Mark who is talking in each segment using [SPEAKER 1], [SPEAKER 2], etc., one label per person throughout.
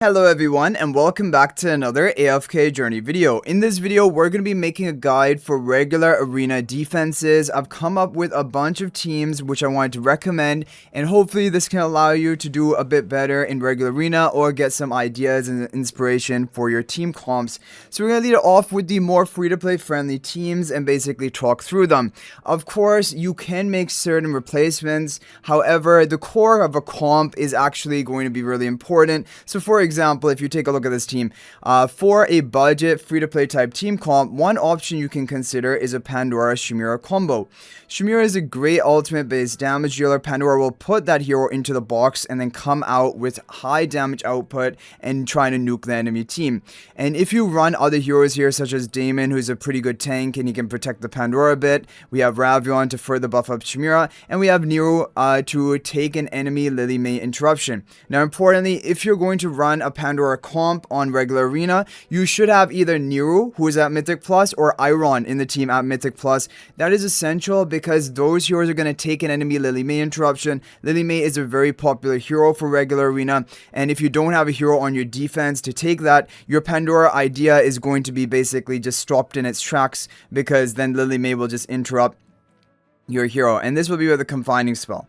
[SPEAKER 1] Hello everyone and welcome back to another AFK journey video. In this video we're going to be making a guide for regular arena defenses. I've come up with a bunch of teams which I wanted to recommend, and hopefully this can allow you to do a bit better in regular arena or get some ideas and inspiration for your team comps. So we're going to lead it off with the more free to play friendly teams and basically talk through them. Of course you can make certain replacements, however the core of a comp is actually going to be really important. So for example, if you take a look at this team, for a budget free-to-play type team comp, one option you can consider is a Pandora Shemira combo. Shemira is a great ultimate based damage dealer. Pandora will put that hero into the box and then come out with high damage output and trying to nuke the enemy team. And if you run other heroes here such as Damon, who's a pretty good tank and he can protect the Pandora a bit, we have Ravion to further buff up Shemira, and we have Nero to take an enemy Lily May interruption. Now importantly, if you're going to run a Pandora comp on regular arena, you should have either Nero, who is at Mythic Plus, or Iron in the team at Mythic Plus. That is essential because those heroes are going to take an enemy Lily May interruption. Lily May is a very popular hero for regular arena, and if you don't have a hero on your defense to take that, your Pandora idea is going to be basically just stopped in its tracks, because then Lily May will just interrupt your hero, and this will be with a confining spell.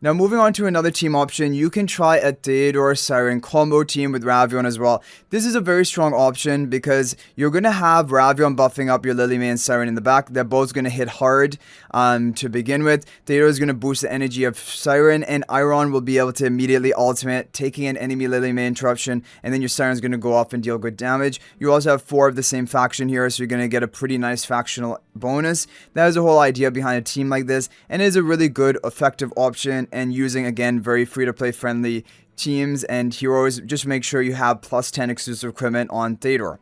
[SPEAKER 1] Now moving on to another team option, you can try a Thador Cyran combo team with Ravion as well. This is a very strong option because you're going to have Ravion buffing up your Lily May and Cyran in the back. They're both going to hit hard to begin with. Thador is going to boost the energy of Cyran, and Iron will be able to immediately ultimate, taking an enemy Lily May interruption, and then your Cyran is going to go off and deal good damage. You also have 4 of the same faction here, so you're going to get a pretty nice factional bonus. That is the whole idea behind a team like this, and it is a really good, effective option. And using, again, very free-to-play friendly teams and heroes, just make sure you have plus 10 exclusive equipment on Thador.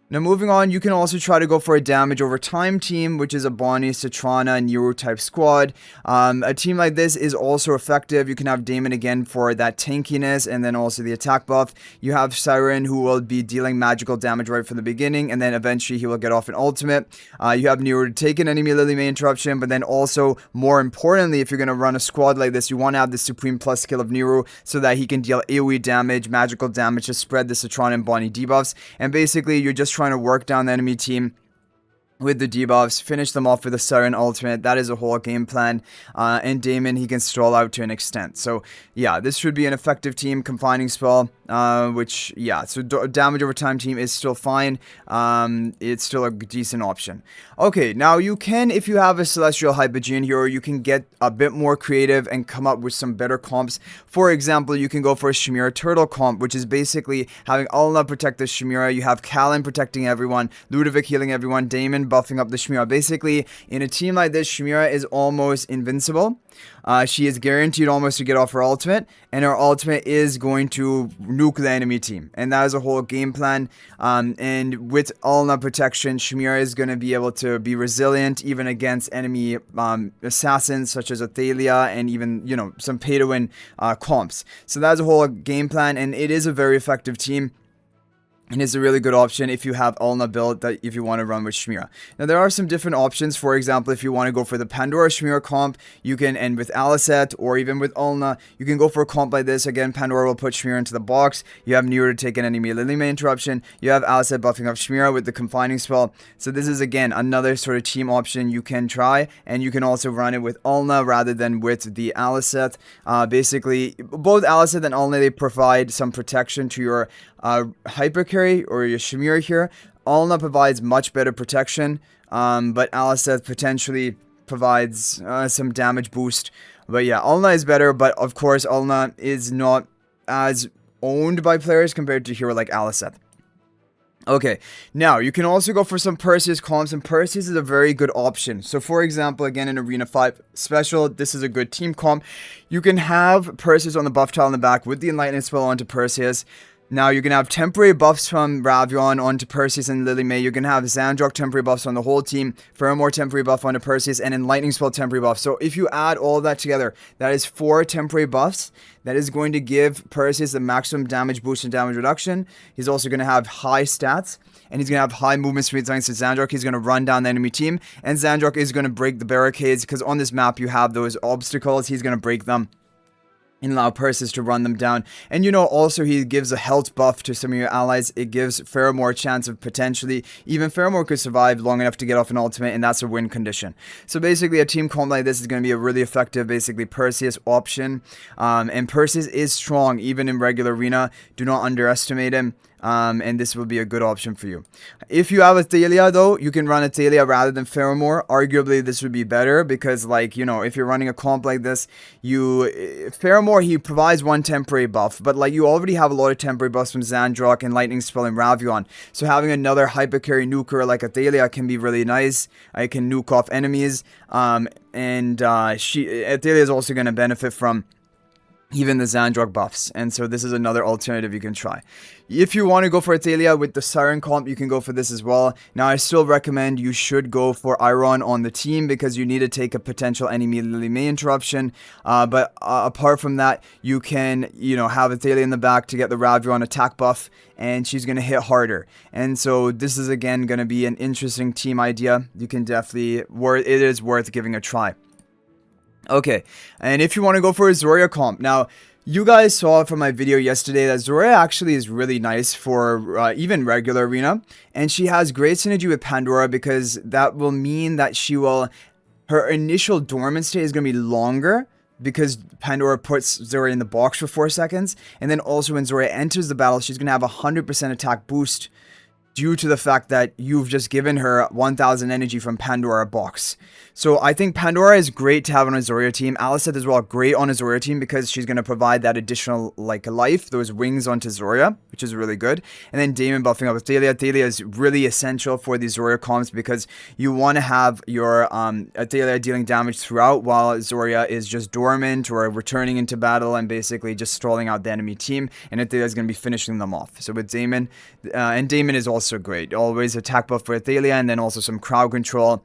[SPEAKER 1] Now moving on, you can also try to go for a damage over time team, which is a Bonnie, Satrana, Nero type squad. A team like this is also effective. You can have Damon again for that tankiness and then also the attack buff. You have Cyran, who will be dealing magical damage right from the beginning, and then eventually he will get off an ultimate. You have Nero to take an enemy Lily May interruption, but then also, more importantly, if you're going to run a squad like this, you want to have the Supreme Plus skill of Nero so that he can deal AoE damage, magical damage to spread the Satrana and Bonnie debuffs. And basically, you're just trying to work down the enemy team with the debuffs, finish them off with a Cyran ultimate. That is a whole game plan. And Damon, he can stall out to an extent. So yeah, this should be an effective team confining spell. Which, yeah, so damage over time team is still fine. It's still a decent option. Okay, now you can, if you have a Celestial Hypogean hero, you can get a bit more creative and come up with some better comps. For example, you can go for a Shemira Turtle comp, which is basically having Alna protect the Shemira. You have Callan protecting everyone, Ludovic healing everyone, Damon buffing up the Shemira. Basically, in a team like this, Shemira is almost invincible. She is guaranteed almost to get off her ultimate, and her ultimate is going to nuke the enemy team, and that is a whole game plan. And with Alna protection, Shemira is going to be able to be resilient even against enemy assassins such as Athalia and even, you know, some pay-to-win comps. So that's a whole game plan, and it is a very effective team. And it's a really good option if you have Alna build, that if you want to run with Shemira. Now there are some different options. For example, if you want to go for the Pandora Shemira comp, you can end with Aliceth, or even with Alna, you can go for a comp like this. Again, Pandora will put Shemira into the box. You have Nero to take an enemy Lily May interruption. You have Aliceth buffing up Shemira with the confining spell. So this is, again, another sort of team option you can try, and you can also run it with Alna rather than with the Aliceth. Basically, both Aliceth and Alna, they provide some protection to your hyper carry or your Shemira here. Alna provides much better protection, but Aliceth potentially provides some damage boost. But yeah, Alna is better, but of course Alna is not as owned by players compared to a hero like Aliceth. Okay, now you can also go for some Perseus comps, and Perseus is a very good option. So for example, again in Arena 5 Special, this is a good team comp. You can have Perseus on the buff tile in the back with the Enlightenment spell onto Perseus. Now you're going to have temporary buffs from Ravion onto Perseus and Lily May. You're going to have Xandrock temporary buffs on the whole team, Faramor temporary buff onto Perseus, and Enlightening spell temporary buff. So if you add all of that together, that is 4 temporary buffs. That is going to give Perseus the maximum damage boost and damage reduction. He's also going to have high stats, and he's going to have high movement speed thanks to Xandrock. He's going to run down the enemy team, and Xandrock is going to break the barricades, because on this map you have those obstacles. He's going to break them. and allow Perseus to run them down. And you know, also he gives a health buff to some of your allies. It gives Faramor a chance of potentially, even Faramor could survive long enough to get off an ultimate, and that's a win condition. So basically a team comp like this is going to be a really effective, basically Perseus option. And Perseus is strong even in regular arena. Do not underestimate him. And this will be a good option for you. If you have Athalia though, you can run Athalia rather than Faramor. Arguably this would be better because, like, you know, if you're running a comp like this, Faramor, he provides one temporary buff, but like you already have a lot of temporary buffs from Xandrock and Lightning Spell and Ravion. So having another hyper carry nuker like Athalia can be really nice. I can nuke off enemies. Athalia is also going to benefit from even the Xandrock buffs, and so this is another alternative you can try. If you want to go for Athalia with the Cyran comp, you can go for this as well. Now, I still recommend you should go for Iron on the team because you need to take a potential enemy melee interruption. But apart from that, you can, you know, have Athalia in the back to get the Ravion attack buff, and she's going to hit harder. And so this is again going to be an interesting team idea. You can definitely, it is worth giving a try. Okay, and if you want to go for a Zorya comp, now, you guys saw from my video yesterday that Zorya actually is really nice for even regular arena, and she has great synergy with Pandora because that will mean that her initial dormant state is going to be longer because Pandora puts Zorya in the box for 4 seconds, and then also when Zorya enters the battle, she's going to have a 100% attack boost due to the fact that you've just given her 1000 energy from Pandora box. So I think Pandora is great to have on a Zorya team. Aliceth as well, great on a Zorya team because she's going to provide that additional like life, those wings onto Zorya, which is really good. And then Damon buffing up Athalia. Athalia is really essential for these Zorya comps because you want to have your Athalia dealing damage throughout while Zorya is just dormant or returning into battle and basically just stalling out the enemy team. And Athalia is going to be finishing them off. So with Damon, and Damon is also great. Always attack buff for Athalia and then also some crowd control.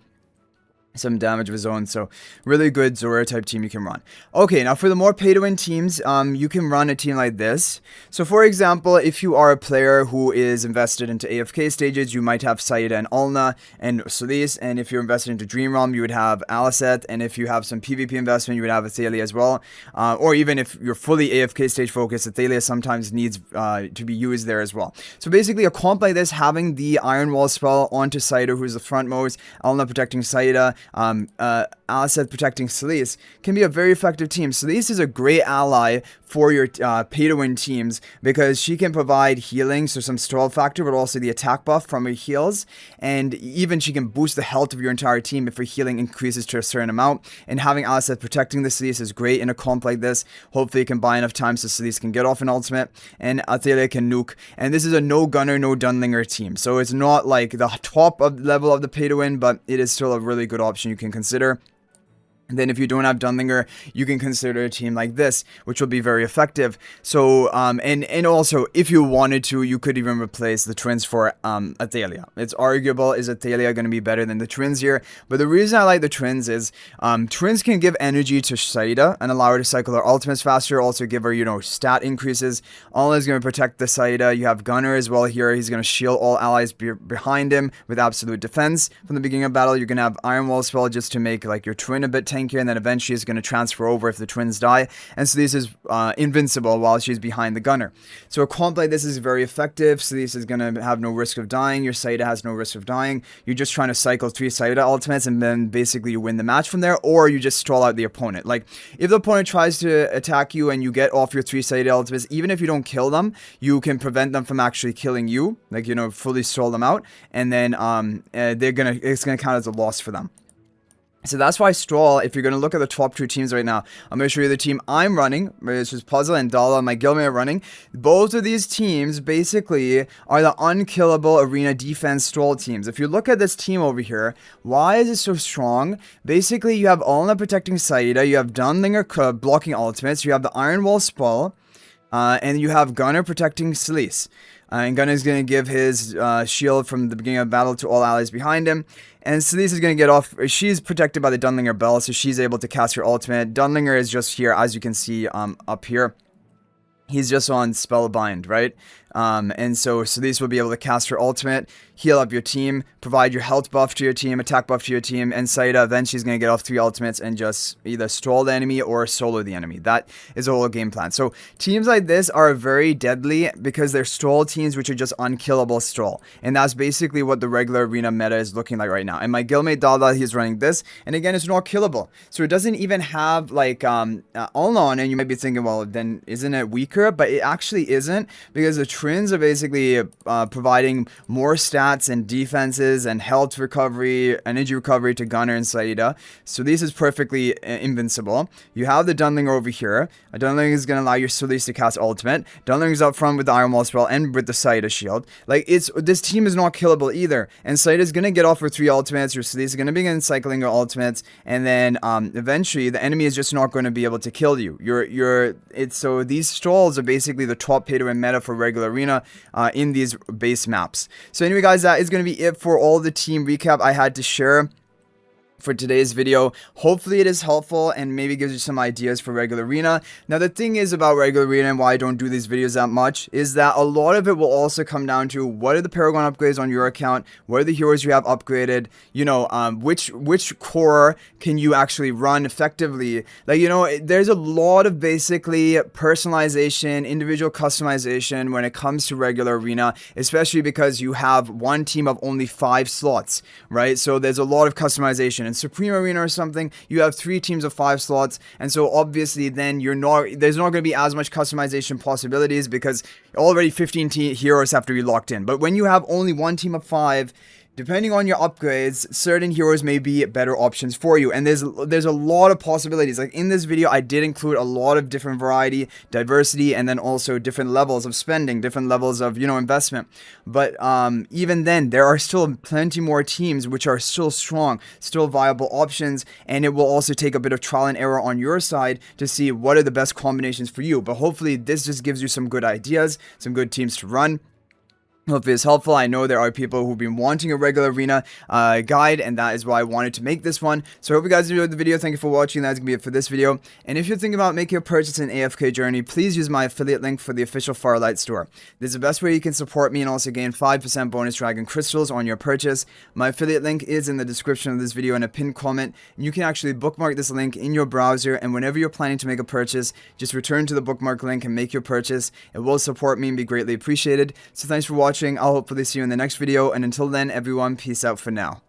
[SPEAKER 1] Some damage of his own, so really good Zorya type team you can run. Okay, now for the more pay to win teams, you can run a team like this. So for example, if you are a player who is invested into AFK stages, you might have Saida and Alna and Solis, and if you're invested into Dream Realm, you would have Aliceth, and if you have some PvP investment, you would have Athalia as well. Or even if you're fully AFK stage focused, Athalia sometimes needs to be used there as well. So basically a comp like this, having the Iron Wall spell onto Saida, who's the frontmost, Alna protecting Saida, Aliceth protecting Solis, can be a very effective team. Solis is a great ally for your pay-to-win teams because she can provide healing, so some stall factor, but also the attack buff from her heals, and even she can boost the health of your entire team if her healing increases to a certain amount. And having Aliceth protecting the Solis is great in a comp like this. Hopefully you can buy enough time so Solis can get off an ultimate, and Athalia can nuke. And this is a no gunner, no Dunlingr team, so it's not like the top of level of the pay-to-win, but it is still a really good option you can consider. Then if you don't have Dunlingr, you can consider a team like this, which will be very effective. So, and also, if you wanted to, you could even replace the twins for Athalia. It's arguable, is Athalia going to be better than the twins here? But the reason I like the twins is, twins can give energy to Saida and allow her to cycle her ultimates faster, also give her, you know, stat increases. Alna is going to protect the Saida. You have Gunner as well here. He's going to shield all allies behind him with absolute defense. From the beginning of battle, you're going to have Iron Wall spell just to make, like, your twin a bit tanky, and then eventually is going to transfer over if the twins die, and so this is invincible while she's behind the gunner. So a comp like this is very effective. So this is going to have no risk of dying. Your Saida has no risk of dying. You're just trying to cycle 3 Saida ultimates, and then basically you win the match from there, or you just stall out the opponent. Like, if the opponent tries to attack you and you get off your 3 Saida ultimates, even if you don't kill them, you can prevent them from actually killing you, like, you know, fully stall them out, and then it's gonna count as a loss for them. So that's why Stroll, if you're going to look at the top 2 teams right now, I'm going to show you the team I'm running, which is Puzzle and Dala, my guildmate are running. Both of these teams basically are the unkillable arena defense Stroll teams. If you look at this team over here, why is it so strong? Basically, you have Alna protecting Saida, you have Dunlingr blocking ultimates, you have the Iron Wall spell, and you have Gunner protecting Solis. And Gunner is going to give his shield from the beginning of battle to all allies behind him. And Solis is going to get off. She's protected by the Dunlingr bell, so she's able to cast her ultimate. Dunlingr is just here, as you can see up here. He's just on Spellbind, right? And so these will be able to cast her ultimate, heal up your team, provide your health buff to your team, attack buff to your team, and Saida, then she's going to get off 3 ultimates and just either stall the enemy or solo the enemy. That is a whole game plan. So teams like this are very deadly because they're stall teams which are just unkillable stall. And that's basically what the regular arena meta is looking like right now. And my guildmate Dada, he's running this, and again, it's not killable. So it doesn't even have like Alna on it, and you might be thinking, well, then isn't it weaker? But it actually isn't, because the Trins are basically providing more stats and defenses and health recovery, energy recovery to Gunner and Saida. So this is perfectly invincible. You have the Dunlingr over here. A Dunlingr is going to allow your Solis to cast ultimate. Dunlingr is up front with the Iron Wall spell and with the Saida shield. Like, this team is not killable either. And Saida is going to get off her 3 ultimates. Your Solis is going to begin cycling her ultimates, and then eventually the enemy is just not going to be able to kill you. So these stalls are basically the top pay to win meta for regular arena in these base maps. So anyway guys, that is going to be it for all the team recap I had to share for today's video. Hopefully it is helpful and maybe gives you some ideas for regular arena. Now the thing is about regular arena and why I don't do these videos that much is that a lot of it will also come down to what are the Paragon upgrades on your account, what are the heroes you have upgraded, you know, which core can you actually run effectively. Like, you know, there's a lot of basically personalization, individual customization when it comes to regular arena, especially because you have one team of only 5 slots, right? So there's a lot of customization. In Supreme Arena or something, you have 3 teams of 5 slots, and so obviously then there's not going to be as much customization possibilities because already 15 heroes have to be locked in. But when you have only one team of 5, depending on your upgrades, certain heroes may be better options for you. And there's a lot of possibilities. Like in this video, I did include a lot of different variety, diversity, and then also different levels of spending, different levels of, you know, investment. But even then, there are still plenty more teams which are still strong, still viable options. And it will also take a bit of trial and error on your side to see what are the best combinations for you. But hopefully this just gives you some good ideas, some good teams to run. Hopefully it's helpful. I know there are people who've been wanting a regular arena guide, and that is why I wanted to make this one. So I hope you guys enjoyed the video. Thank you for watching. That's going to be it for this video. And if you're thinking about making a purchase in AFK Journey, please use my affiliate link for the official Farlight store. This is the best way you can support me and also gain 5% bonus dragon crystals on your purchase. My affiliate link is in the description of this video in a pinned comment. And you can actually bookmark this link in your browser, and whenever you're planning to make a purchase, just return to the bookmark link and make your purchase. It will support me and be greatly appreciated. So thanks for watching. I'll hopefully see you in the next video, and until then, everyone, peace out for now.